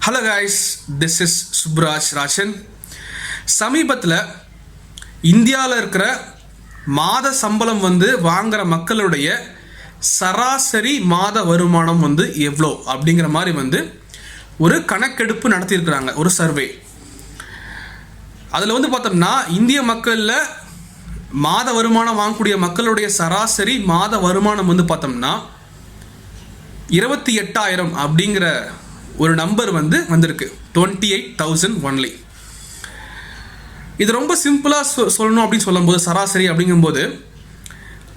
Hello guys, this is Subraj Rajan. சமீபத்தில் இந்தியாவில் இருக்கிற மாத சம்பளம் வாங்குகிற மக்களுடைய சராசரி மாத வருமானம் எவ்வளோ அப்படிங்கிற மாதிரி ஒரு கணக்கெடுப்பு நடத்தியிருக்கிறாங்க, ஒரு சர்வே. அதில் பார்த்தோம்னா இந்திய மக்களில் மாத வருமானம் வாங்கக்கூடிய மக்களுடைய சராசரி மாத வருமானம் பார்த்தோம்னா 28,000 அப்படிங்கிற ஒரு நம்பர் வந்திருக்கு. 28,000 ஒன்லி. இது ரொம்ப சிம்பிளாக சொல்லணும் அப்படின்னு சொல்லும்போது, சராசரி அப்படிங்கும்போது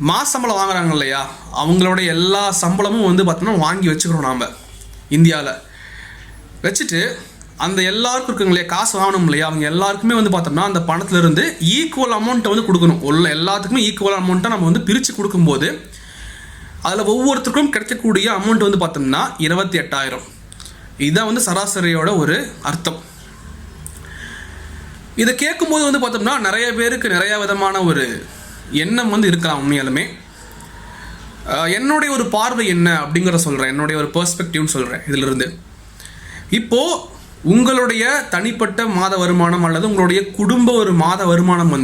மாத சம்பளம் வாங்குறாங்க இல்லையா, அவங்களுடைய எல்லா சம்பளமும் பார்த்தோம்னா வாங்கி வச்சுக்கிறோம் நாம் இந்தியாவில். வச்சுட்டு அந்த எல்லாருக்கும் இருக்குங்க இல்லையா, காசு வாங்கணும் இல்லையா, அவங்க எல்லாருக்குமே பார்த்தோம்னா அந்த பணத்திலிருந்து ஈக்குவல் அமௌண்ட்டை கொடுக்கணும். எல்லாத்துக்குமே ஈக்குவல் அமௌண்ட்டை நம்ம பிரித்து கொடுக்கும்போது அதில் ஒவ்வொருத்தருக்கும் கிடைக்கக்கூடிய அமௌண்ட் பார்த்தோம்னா 28,000. இதுதான் சராசரியோட ஒரு அர்த்தம். இதை கேட்கும்போது பார்த்தோம்னா நிறைய பேருக்கு நிறைய விதமான ஒரு எண்ணம் இருக்கலாம். உண்மையாலுமே என்னுடைய ஒரு பார்வை என்ன அப்படிங்கிற சொல்கிறேன், என்னுடைய ஒரு பெர்ஸ்பெக்டிவ்னு சொல்கிறேன். இதிலிருந்து இப்போது உங்களுடைய தனிப்பட்ட மாத வருமானம் அல்லது உங்களுடைய குடும்ப ஒரு மாத வருமானம்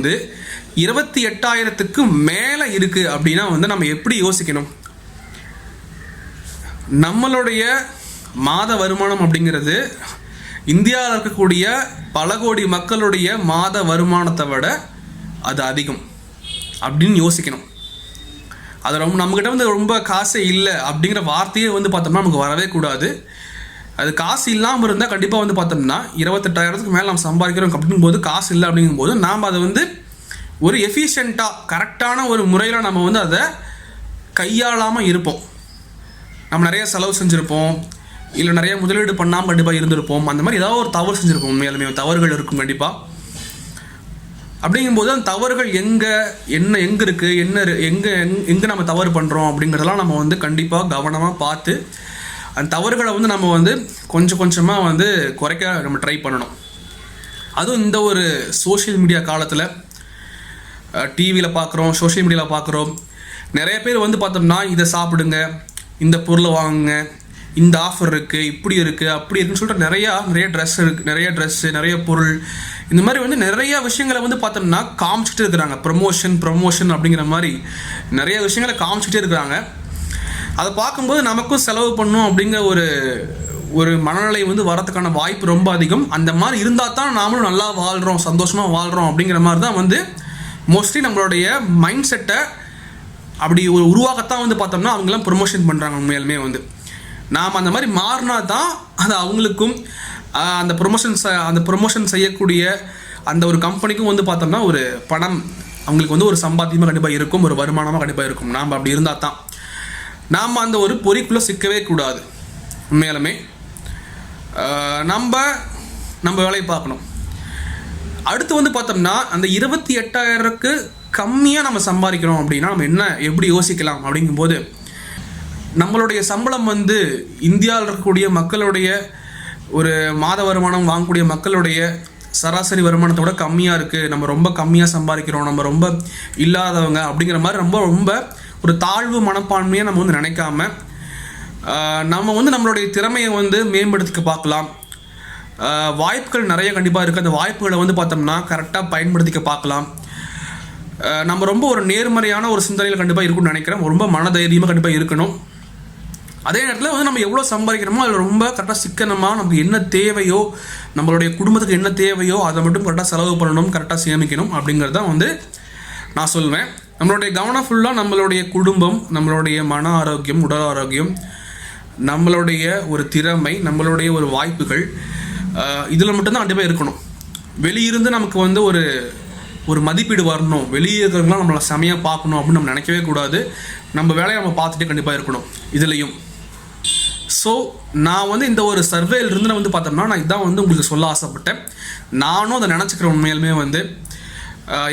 28,000க்கு மேலே இருக்குது அப்படின்னா நம்ம எப்படி யோசிக்கணும்? நம்மளுடைய மாத வருமானம் அப்படிங்கிறது இந்தியாவில் இருக்கக்கூடிய பல கோடி மக்களுடைய மாத வருமானத்தை விட அது அதிகம் அப்படின்னு யோசிக்கணும். அது நம்மக்கிட்ட ரொம்ப காசே இல்லை அப்படிங்கிற வார்த்தையே பார்த்தோம்னா நமக்கு வரவே கூடாது. அது காசு இல்லாமல் இருந்தால் கண்டிப்பாக பார்த்தோம்னா 28,000க்கு மேலே நம்ம சம்பாதிக்கிறோம் அப்படிங்கும்போது, காசு இல்லை அப்படிங்கும்போது நாம் அதை ஒரு எஃபிஷியண்ட்டாக கரெக்டான ஒரு முறையில் நம்ம அதை கையாளாமல் இருப்போம். நம்ம நிறைய செலவு செஞ்சுருப்போம், இல்லை நிறைய முதலீடு பண்ணாமல் கண்டிப்பாக இருந்திருப்போம். அந்த மாதிரி ஏதாவது ஒரு தவறு செஞ்சுருப்போம். உண்மையாலுமே தவறுகள் இருக்கும் கண்டிப்பாக. அப்படிங்கும்போது அந்த தவறுகள் எங்கே இருக்குது, எங்கே நம்ம தவறு பண்ணுறோம் அப்படிங்கிறதெல்லாம் நம்ம கண்டிப்பாக கவனமாக பார்த்து அந்த தவறுகளை நம்ம கொஞ்சம் கொஞ்சமாக குறைக்க நம்ம ட்ரை பண்ணணும். அதுவும் இந்த ஒரு சோஷியல் மீடியா காலத்தில் டிவியில் பார்க்குறோம், சோஷியல் மீடியாவில் பார்க்குறோம். நிறைய பேர் பார்த்தோம்னா இதை சாப்பிடுங்க, இந்த பொருளை வாங்குங்க, இந்த ஆஃபர் இருக்குது, இப்படி இருக்குது, அப்படி இருக்குன்னு சொல்லிட்டு நிறைய ட்ரெஸ் இருக்குது, நிறைய ட்ரெஸ்ஸு, நிறைய பொருள், இந்த மாதிரி நிறைய விஷயங்களை பார்த்தோம்னா காமிச்சிட்டு இருக்கிறாங்க. ப்ரமோஷன் அப்படிங்கிற மாதிரி நிறைய விஷயங்களை காமிச்சிட்டே இருக்கிறாங்க. அதை பார்க்கும்போது நமக்கும் செலவு பண்ணணும் அப்படிங்கிற ஒரு மனநிலை வரதுக்கான வாய்ப்பு ரொம்ப அதிகம். அந்த மாதிரி இருந்தால் தான் நாமளும் நல்லா வாழ்கிறோம், சந்தோஷமாக வாழ்கிறோம் அப்படிங்கிற மாதிரி தான் மோஸ்ட்லி நம்மளுடைய மைண்ட் செட்டை அப்படி ஒரு உருவாக்கத்தான் பார்த்தோம்னா அவங்களாம் ப்ரொமோஷன் பண்ணுறாங்க. உண்மையாலுமே நாம் அந்த மாதிரி மாறினா தான் அது அவங்களுக்கும் அந்த ப்ரொமோஷன் செய்யக்கூடிய அந்த ஒரு கம்பெனிக்கும் பார்த்தோம்னா ஒரு பணம் அவங்களுக்கு ஒரு சம்பாத்தியமாக கண்டிப்பாக இருக்கும், ஒரு வருமானமாக கண்டிப்பாக இருக்கும். நாம் அப்படி இருந்தால் தான் நாம் அந்த ஒரு பொறிக்குள்ளே சிக்கவே கூடாது. உண்மையாலுமே நம்ம வேலையை பார்க்கணும். அடுத்து பார்த்தோம்னா அந்த 28,000க்கு கம்மியாக நம்ம சம்பாதிக்கிறோம் அப்படின்னா நம்ம எப்படி யோசிக்கலாம் அப்படிங்கும்போது, நம்மளுடைய சம்பளம் இந்தியாவில் இருக்கக்கூடிய மக்களுடைய ஒரு மாத வருமானம் வாங்கக்கூடிய மக்களுடைய சராசரி வருமானத்தோட கம்மியாக இருக்குது, நம்ம ரொம்ப கம்மியாக சம்பாதிக்கிறோம், நம்ம ரொம்ப இல்லாதவங்க அப்படிங்கிற மாதிரி ரொம்ப ஒரு தாழ்வு மனப்பான்மையை நம்ம நினைக்காம நம்ம நம்மளுடைய திறமையை மேம்படுத்திக்க பார்க்கலாம். வாய்ப்புகள் நிறைய கண்டிப்பாக இருக்குது. அந்த வாய்ப்புகளை பார்த்தோம்னா கரெக்டாக பயன்படுத்திக்க பார்க்கலாம். நம்ம ரொம்ப ஒரு நேர்மறையான ஒரு சிந்தனையில் கண்டிப்பாக இருக்குன்னு நினைக்கிறேன். ரொம்ப மனதைரியமாக கண்டிப்பாக இருக்கணும். அதே நேரத்தில் நம்ம எவ்வளோ சம்பாதிக்கிறோமோ அதில் ரொம்ப கரெக்டாக சிக்கனமாக நமக்கு என்ன தேவையோ, நம்மளுடைய குடும்பத்துக்கு என்ன தேவையோ அதை மட்டும் கரெக்டாக செலவு பண்ணணும், கரெக்டாக சேமிக்கணும் அப்படிங்கிறது தான் நான் சொல்வேன். நம்மளுடைய கவனம் ஃபுல்லாக நம்மளுடைய குடும்பம், நம்மளுடைய மன ஆரோக்கியம், உடல் ஆரோக்கியம், நம்மளுடைய ஒரு திறமை, நம்மளுடைய ஒரு வாய்ப்புகள், இதில் மட்டும்தான் கண்டிப்பாக இருக்கணும். வெளியிருந்து நமக்கு ஒரு மதிப்பீடு வரணும், வெளியே இருக்கிறவங்களாம் நம்மளை செமையாக பார்க்கணும் அப்படின்னு நம்ம நினைக்கவே கூடாது. நம்ம வேலையை நம்ம பார்த்துட்டே கண்டிப்பாக இருக்கணும் இதுலேயும். ஸோ நான் இந்த ஒரு சர்வேலிருந்து பார்த்தோம்னா நான் இதான் உங்களுக்கு சொல்ல ஆசைப்பட்டேன். நானும் அதை நினச்சிக்கிறேன். உண்மையாலுமே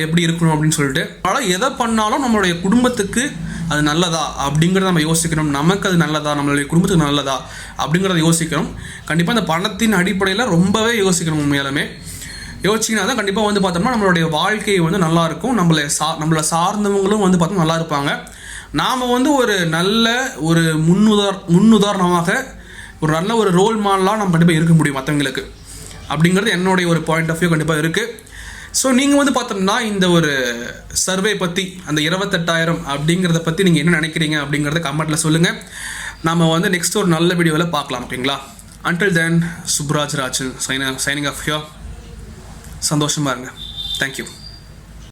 எப்படி இருக்கணும் அப்படின்னு சொல்லிட்டு, ஆனால் எதை பண்ணாலும் நம்மளுடைய குடும்பத்துக்கு அது நல்லதா அப்படிங்கிறத நம்ம யோசிக்கணும். நமக்கு அது நல்லதா, நம்மளுடைய குடும்பத்துக்கு நல்லதா அப்படிங்கிறத யோசிக்கணும். கண்டிப்பாக அந்த பணத்தின் அடிப்படையில் ரொம்பவே யோசிக்கணும். உண்மையாலுமே யோசிச்சிங்கன்னா தான் கண்டிப்பாக பார்த்தோம்னா நம்மளுடைய வாழ்க்கை நல்லாயிருக்கும். நம்மளை சார்ந்தவங்களும் பார்த்தோம்னா நல்லா இருப்பாங்க. நாம் ஒரு நல்ல ஒரு முன்னுதாரணமாக ஒரு நல்ல ஒரு ரோல் மாடலாக நம்ம கண்டிப்பாக இருக்க முடியும் மற்றவங்களுக்கு அப்படிங்கிறது என்னுடைய ஒரு பாயிண்ட் ஆஃப் வியூ கண்டிப்பாக இருக்குது. ஸோ நீங்கள் வந்து பார்த்தோம்னா இந்த ஒரு சர்வே பற்றி அந்த 28,000 அப்படிங்கிறத பற்றி நீங்கள் என்ன நினைக்கிறீங்க அப்படிங்கிறத கமெண்ட்டில் சொல்லுங்கள். நம்ம வந்து நெக்ஸ்ட் ஒரு நல்ல வீடியோவில் பார்க்கலாம். ஓகேங்களா? Until then, Subraj Rajan signing off here. சந்தோஷமாக இருங்க. தேங்க்யூ.